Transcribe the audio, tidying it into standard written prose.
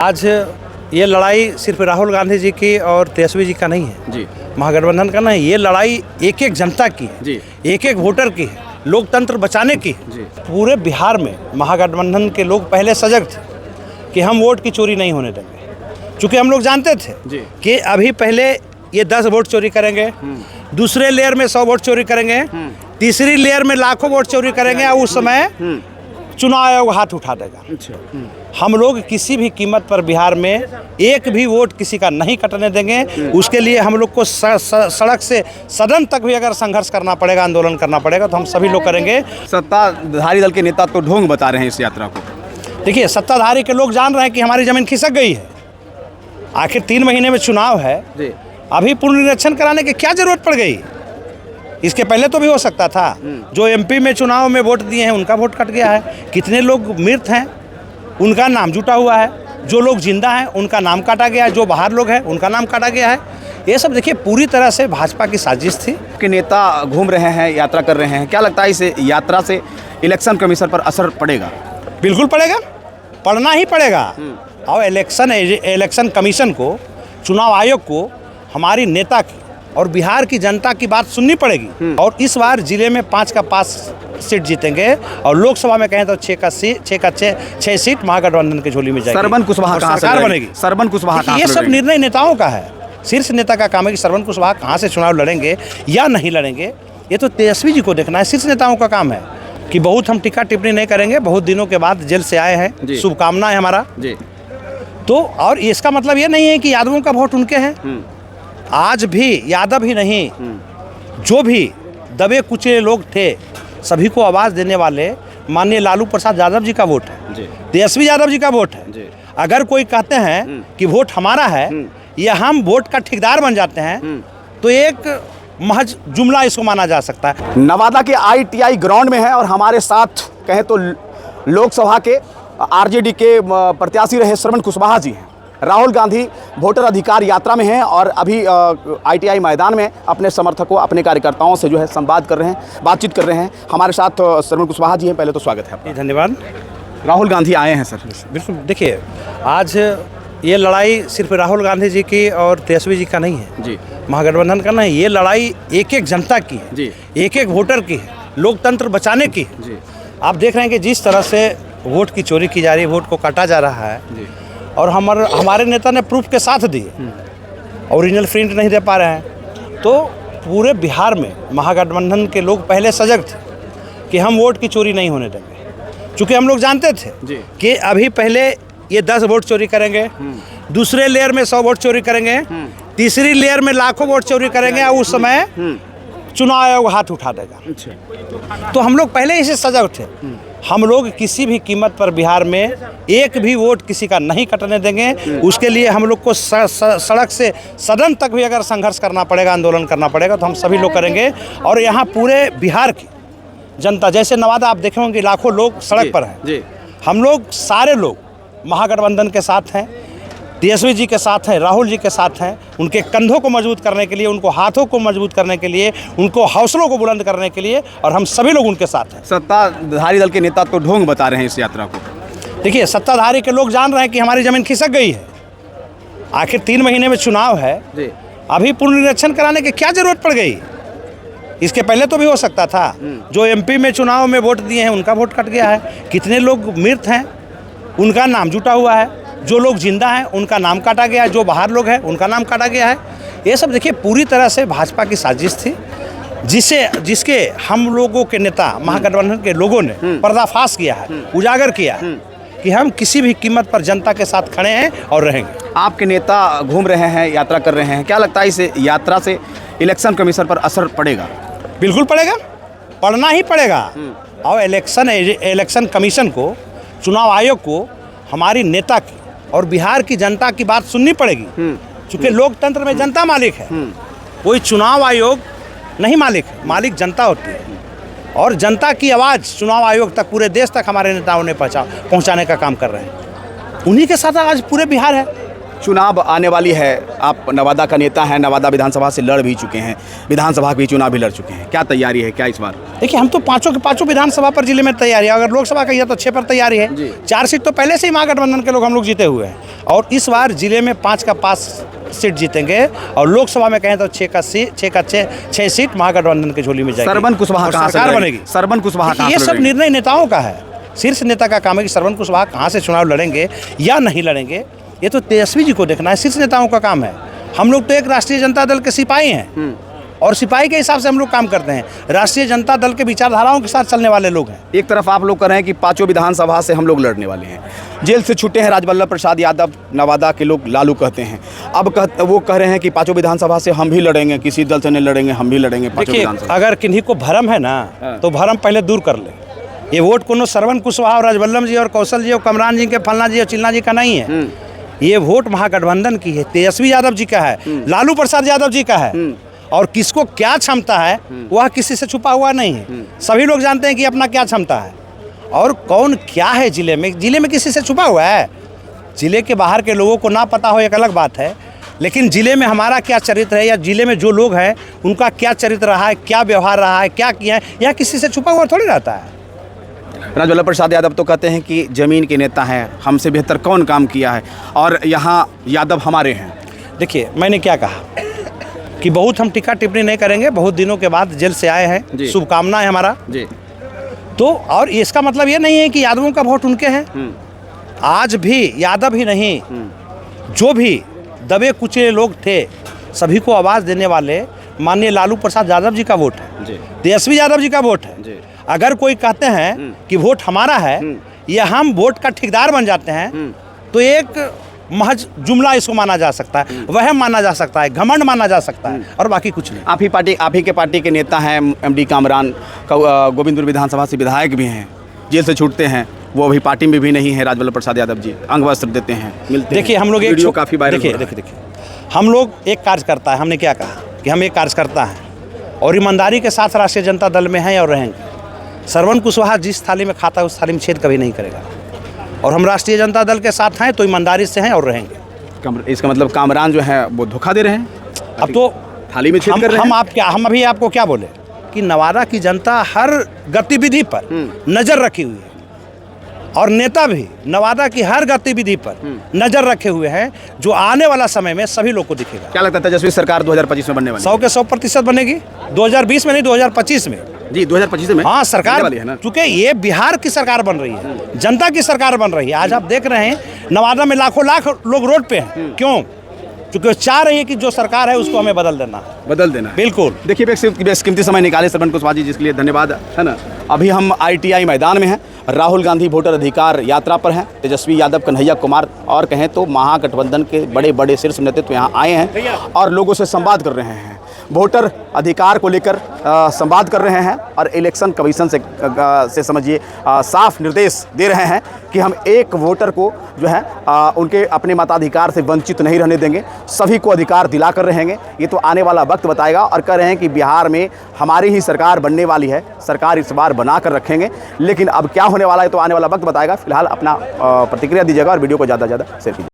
आज ये लड़ाई सिर्फ राहुल गांधी जी की और तेजस्वी जी का नहीं है जी, महागठबंधन का नहीं। ये लड़ाई एक एक जनता की है जी, एक एक वोटर की है, लोकतंत्र बचाने की है। जी। पूरे बिहार में महागठबंधन के लोग पहले सजग थे कि हम वोट की चोरी नहीं होने देंगे, क्योंकि हम लोग जानते थे जी। कि अभी पहले ये 10 वोट चोरी करेंगे, दूसरे लेयर में 100 वोट चोरी करेंगे, तीसरी लेयर में लाखों वोट चोरी करेंगे और उस समय चुनाव आयोग हाथ उठा देगा। अच्छा, हम लोग किसी भी कीमत पर बिहार में एक भी वोट किसी का नहीं कटने देंगे। उसके लिए हम लोग को सड़क से सदन तक भी अगर संघर्ष करना पड़ेगा, आंदोलन करना पड़ेगा, तो हम सभी लोग करेंगे। सत्ताधारी दल के नेता तो ढोंग बता रहे हैं इस यात्रा को। देखिए, सत्ताधारी के लोग जान रहे हैं कि हमारी ज़मीन खिसक गई है। आखिर 3 महीने में चुनाव है, जी, अभी पुनर्निरीक्षण कराने की क्या जरूरत पड़ गई? इसके पहले तो भी हो सकता था। जो एमपी में चुनाव में वोट दिए हैं उनका वोट कट गया है, कितने लोग मृत हैं उनका नाम जुटा हुआ है, जो लोग जिंदा हैं उनका नाम काटा गया है, जो बाहर लोग हैं उनका नाम काटा गया है। ये सब देखिए पूरी तरह से भाजपा की साजिश थी। के नेता घूम रहे हैं, यात्रा कर रहे हैं, क्या लगता है इस यात्रा से इलेक्शन कमीशन पर असर पड़ेगा? बिल्कुल पड़ेगा, पड़ना ही पड़ेगा। और इलेक्शन कमीशन को, चुनाव आयोग को हमारी नेता की और बिहार की जनता की बात सुननी पड़ेगी। और इस बार जिले में 5 का 5 सीट जीतेंगे और लोकसभा में कहें तो 6 सीट महागठबंधन की झोली में जाएगी। सरवन कुशवाहा और कहाँ से सरकार लड़ेंगे? बनेगी। सरवन कुशवाहा कहाँ ये से सब लड़ेंगे? निर्णय नेताओं का है। शीर्ष नेता का काम है कि सरवन कुशवाहा कहाँ से चुनाव लड़ेंगे या नहीं लड़ेंगे, ये तो तेजस्वी जी को देखना है। शीर्ष नेताओं का काम है कि बहुत हम टिक्का टिप्पणी नहीं करेंगे। बहुत दिनों के बाद जेल से आए हैं, शुभकामनाएं हमारा जी। तो। और इसका मतलब ये नहीं है कि यादवों का वोट उनके हैं। आज भी यादव ही नहीं, जो भी दबे कुचले लोग थे सभी को आवाज़ देने वाले माननीय लालू प्रसाद यादव जी का वोट है, तेजस्वी यादव जी का वोट है। अगर कोई कहते हैं कि वोट हमारा है या हम वोट का ठेकेदार बन जाते हैं, तो एक महज जुमला इसको माना जा सकता है। नवादा के ITI ग्राउंड में है और हमारे साथ कहें तो लोकसभा के RJD के प्रत्याशी रहे सरवन कुशवाहा जी हैं। राहुल गांधी वोटर अधिकार यात्रा में हैं और अभी ITI मैदान में अपने समर्थकों, अपने कार्यकर्ताओं से जो है संवाद कर रहे हैं, बातचीत कर रहे हैं। हमारे साथ सरवन कुशवाहा जी हैं, पहले तो स्वागत है आपका। धन्यवाद। राहुल गांधी आए हैं सर। बिल्कुल, देखिए, आज ये लड़ाई सिर्फ राहुल गांधी जी की और तेजस्वी जी का नहीं है जी, महागठबंधन का नहीं। ये लड़ाई एक एक जनता की है जी, एक एक वोटर की है, लोकतंत्र बचाने की है। जी, आप देख रहे हैं कि जिस तरह से वोट की चोरी की जा रही है, वोट को काटा जा रहा है, जी, और हमारे नेता ने प्रूफ के साथ दिए, ओरिजिनल प्रिंट नहीं दे पा रहे हैं। तो पूरे बिहार में महागठबंधन के लोग पहले सजग थे कि हम वोट की चोरी नहीं होने देंगे, क्योंकि हम लोग जानते थे जी। कि अभी पहले ये 10 वोट चोरी करेंगे, दूसरे लेयर में 100 वोट चोरी करेंगे, तीसरी लेयर में लाखों वोट चोरी करेंगे और उस समय चुनाव आयोग हाथ उठा देगा। अच्छा, तो हम लोग पहले ही से सजग थे। हम लोग किसी भी कीमत पर बिहार में एक भी वोट किसी का नहीं कटने देंगे। उसके लिए हम लोग को सड़क से सदन तक भी अगर संघर्ष करना पड़ेगा, आंदोलन करना पड़ेगा, तो हम सभी लोग करेंगे। और यहाँ पूरे बिहार की जनता, जैसे नवादा आप देखे होंगे लाखों लोग सड़क पर हैं, हम लोग सारे लोग महागठबंधन के साथ हैं, तेजस्वी जी के साथ हैं, राहुल जी के साथ हैं। उनके कंधों को मजबूत करने के लिए, उनको हाथों को मजबूत करने के लिए, उनको हौसलों को बुलंद करने के लिए, और हम सभी लोग उनके साथ हैं। सत्ताधारी दल के नेता तो ढोंग बता रहे हैं इस यात्रा को। देखिए, सत्ताधारी के लोग जान रहे हैं कि हमारी ज़मीन खिसक गई है। आखिर 3 महीने में चुनाव है, अभी पुनर्निरीक्षण कराने की क्या जरूरत पड़ गई? इसके पहले तो भी हो सकता था। जो एमपी में चुनाव में वोट दिए हैं उनका वोट कट गया है, कितने लोग मृत हैं उनका नाम जुटा हुआ है, जो लोग जिंदा हैं उनका नाम काटा गया है, जो बाहर लोग हैं उनका नाम काटा गया है। ये सब देखिए पूरी तरह से भाजपा की साजिश थी, जिसके हम लोगों के नेता महागठबंधन के लोगों ने पर्दाफाश किया है, उजागर किया है कि हम किसी भी कीमत पर जनता के साथ खड़े हैं और रहेंगे। आपके नेता घूम रहे हैं, यात्रा कर रहे हैं, क्या लगता है इस यात्रा से इलेक्शन कमीशन पर असर पड़ेगा? बिल्कुल पड़ेगा, पड़ना ही पड़ेगा। और इलेक्शन कमीशन को, चुनाव आयोग को हमारी नेता की और बिहार की जनता की बात सुननी पड़ेगी, क्योंकि लोकतंत्र में जनता मालिक है। कोई चुनाव आयोग नहीं मालिक है, मालिक जनता होती है। और जनता की आवाज़ चुनाव आयोग तक, पूरे देश तक हमारे नेताओं ने पहुंचाने का काम कर रहे हैं। उन्हीं के साथ आज पूरे बिहार है। चुनाव आने वाली है, आप नवादा का नेता हैं, नवादा विधानसभा से लड़ भी चुके हैं, विधानसभा के चुनाव भी लड़ चुके हैं, क्या तैयारी है क्या इस बार? देखिए, हम तो पांचों के पांचों विधानसभा पर जिले में तैयारी है। अगर लोकसभा कहिए तो 6 पर तैयारी है। 4 सीट तो पहले से ही महागठबंधन के लोग हम लोग जीते हुए हैं, और इस बार जिले में 5 का 5 सीट जीतेंगे, और लोकसभा में कहें तो 6 सीट महागठबंधन की झोली में जाएगी। सरवन कुशवाहा कहाँ से सरकार बनेगी? सरवन कुशवाहा कहाँ ये से सब लड़ेंगे? निर्णय नेताओं का है। शीर्ष नेता का काम है कि सरवन कुशवाहा कहाँ से चुनाव लड़ेंगे या नहीं लड़ेंगे, ये तो तेजस्वी जी को देखना है, शीर्ष नेताओं का काम है। हम लोग तो एक राष्ट्रीय जनता दल के सिपाही हैं, और सिपाही के हिसाब से हम लोग काम करते हैं। राष्ट्रीय जनता दल के विचारधाराओं के साथ चलने वाले लोग हैं। एक तरफ आप लोग कह रहे हैं कि पांचों विधानसभा से हम लोग लड़ने वाले हैं, जेल से छूटे हैं राजवल्लभ प्रसाद यादव, नवादा के लोग लालू कहते हैं, अब वो कह रहे हैं कि पांचों विधानसभा से हम भी लड़ेंगे, किसी दल से नहीं लड़ेंगे, हम भी लड़ेंगे पांचों देखिए, विधानसभा। अगर किन्हीं को भरम है ना, तो भरम पहले दूर कर ले। ये वोट कोनो सरवन कुशवाहा और राजवल्लभ जी और कौशल जी और कमरान जी के, फलना जी और चिल्ला जी का नहीं है। ये वोट महागठबंधन की है, तेजस्वी यादव जी का है, लालू प्रसाद यादव जी का है। और किसको क्या क्षमता है वह किसी से छुपा हुआ नहीं है। सभी लोग जानते हैं कि अपना क्या क्षमता है, और कौन क्या है जिले में किसी से छुपा हुआ है। जिले के बाहर के लोगों को ना पता हो एक अलग बात है, लेकिन जिले में हमारा क्या चरित्र है, या जिले में जो लोग हैं उनका क्या चरित्र रहा है, क्या व्यवहार रहा है, क्या किया है, यह किसी से छुपा हुआ थोड़ी रहता है। राजवल्लभ प्रसाद यादव तो कहते हैं कि जमीन के नेता हैं, हमसे बेहतर कौन काम किया है, और यहाँ यादव हमारे हैं। देखिए, मैंने क्या कहा कि बहुत हम टिक्का टिप्पणी नहीं करेंगे, बहुत दिनों के बाद जेल से आए हैं, शुभकामना है हमारा जी। तो, और इसका मतलब ये नहीं है कि यादवों का वोट उनके हैं। आज भी यादव ही नहीं, जो भी दबे कुचले लोग थे, सभी को आवाज़ देने वाले माननीय लालू प्रसाद यादव जी का वोट है, तेजस्वी यादव जी का वोट है। अगर कोई कहते हैं कि वोट हमारा है, या हम वोट का ठेकेदार बन जाते हैं, तो एक महज जुमला इसको माना जा सकता है, वह माना जा सकता है, घमंड माना जा सकता है, और बाकी कुछ नहीं। आप ही के पार्टी के नेता हैं एमडी कामरान, गोविंदपुर विधानसभा से विधायक भी हैं, जेल से छूटते हैं, वो अभी पार्टी में भी नहीं है राजवल्लभ प्रसाद यादव जी, अंग वस्त्र देते हैं, मिलते हैं। देखिए, हम लोग वीडियो काफ़ी वायरल हो रहा है। देखिए, हम लोग एक कार्यकर्ता है। हमने क्या कहा कि हम एक कार्यकर्ता हैं, और ईमानदारी के साथ राष्ट्रीय जनता दल में हैं और रहेंगे। सरवन कुशवाहा जिस थाली में खाता है उस थाली में छेद कभी नहीं करेगा, और हम राष्ट्रीय जनता दल के साथ हैं तो ईमानदारी से हैं और रहेंगे। इसका मतलब कामरान जो है वो धोखा दे रहे हैं, अब तो थाली में छेद कर रहे हैं। हम अभी आपको क्या बोले कि नवादा की जनता हर गतिविधि पर नज़र रखी हुई है, और नेता भी नवादा की हर गतिविधि पर नज़र रखे हुए हैं, जो आने वाला समय में सभी लोग को दिखेगा। क्या लगता है तेजस्वी सरकार 2025 में बनने वाली? 100 के 100% बनेगी। 2020 में नहीं, 2025 में। जी, 2025 में। हाँ, सरकार वाली है ना, चूंकि ये बिहार की सरकार बन रही है, जनता की सरकार बन रही है। आज आप देख रहे हैं नवादा में लाखों लाख लोग रोड पे हैं। क्यों? क्योंकि वो चाह रही है कि जो सरकार है उसको हमें बदल देना। बिल्कुल। देखिए, कीमती समय निकाले सरवन कुशवाहा जी, जिसके लिए धन्यवाद है ना। अभी हम ITI मैदान में हैं, राहुल गांधी वोटर अधिकार यात्रा पर हैं, तेजस्वी यादव, कन्हैया कुमार और कहें तो महागठबंधन के बड़े बड़े शीर्ष नेतृत्व यहाँ आए हैं और लोगों से संवाद कर रहे हैं, वोटर अधिकार को लेकर संवाद कर रहे हैं, और इलेक्शन कमीशन से समझिए साफ निर्देश दे रहे हैं कि हम एक वोटर को जो है उनके अपने मताधिकार से वंचित नहीं रहने देंगे, सभी को अधिकार दिला कर रहेंगे। ये तो आने वाला वक्त बताएगा, और कह रहे हैं कि बिहार में हमारी ही सरकार बनने वाली है, सरकार इस बार बना कर रखेंगे। लेकिन अब क्या होने वाला है तो आने वाला वक्त बताएगा। फिलहाल अपना प्रतिक्रिया दीजिएगा और वीडियो को ज़्यादा से ज़्यादा शेयर कीजिए।